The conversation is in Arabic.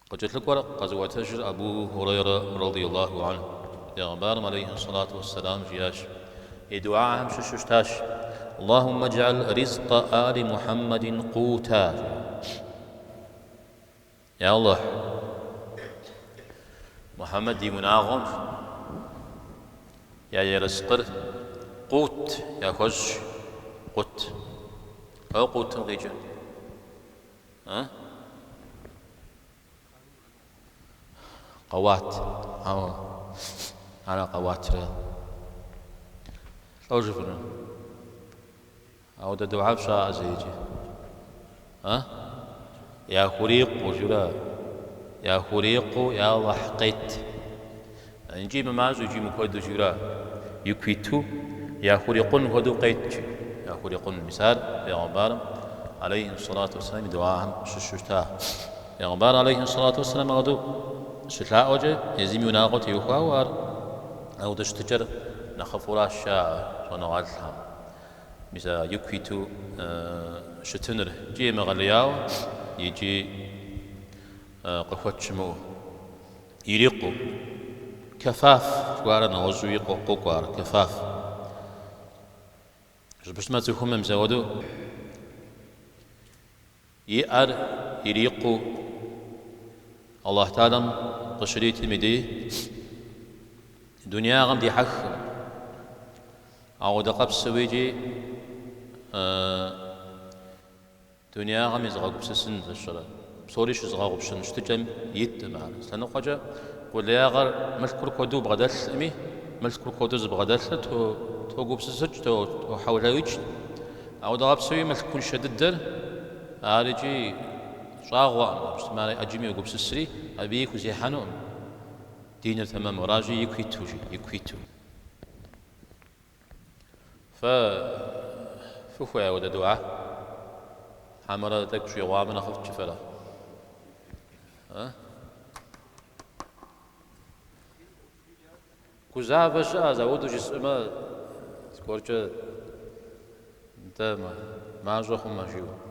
قد لك ورق قزوة تجر أبو هريرة رضي الله عنه يا غبار عليه الصلاة والسلام جياش يدعاهم ششتاش اللهم اجعل رزق آل محمد قوتا يا الله محمد دي مناغم يا يرزقر قوت يا خش قوت أو قوت غيجا ها قوات أو على قوات لو شفنا أو دعاء بشاء زيجي ها يا خريق وجلا يا خريق يا ضحقت نجي مماز ويجي مكود جرا يكويتو يا خريقون هدو قيت يا خريقون مثال يا غبار عليه الصلاة والسلام دعاهم ششتا يا غبار عليه الصلاة والسلام غدو شتاء وجه يزيم يناقض يخوار أو دشتجر نخفورا الشاع ونغالها مثلا يكويتو شتنر جي مغلياو يجي قفوت شمو يريقو كفاف قوارا نوزو يقو قوار كفاف باش ما تكون مزودو يأر يريقو الله تعالى قشريت المدي دنيا غم دي حخ أو دقب سويجي دنيا غم يزغاق بسسن الشرع بصوريش يزغاق بسن شتجم يت معنا سنة خجا قول يا غر ملكر كودو بغدال أمي ملكر كودو بغدال تو بسسج تو حولويج أو دقب سوي ملكون شددر آرجي شاغوا مستماري أجمي وقبس السري أبيك وزي حنون دينر تمام راجي يكويتو فوفو يا ود دعاء حمرة تكشي وامنا خفت شفلا ها كوزا فشا زودو جسمه سكورجا انت ما جوخم ما شيو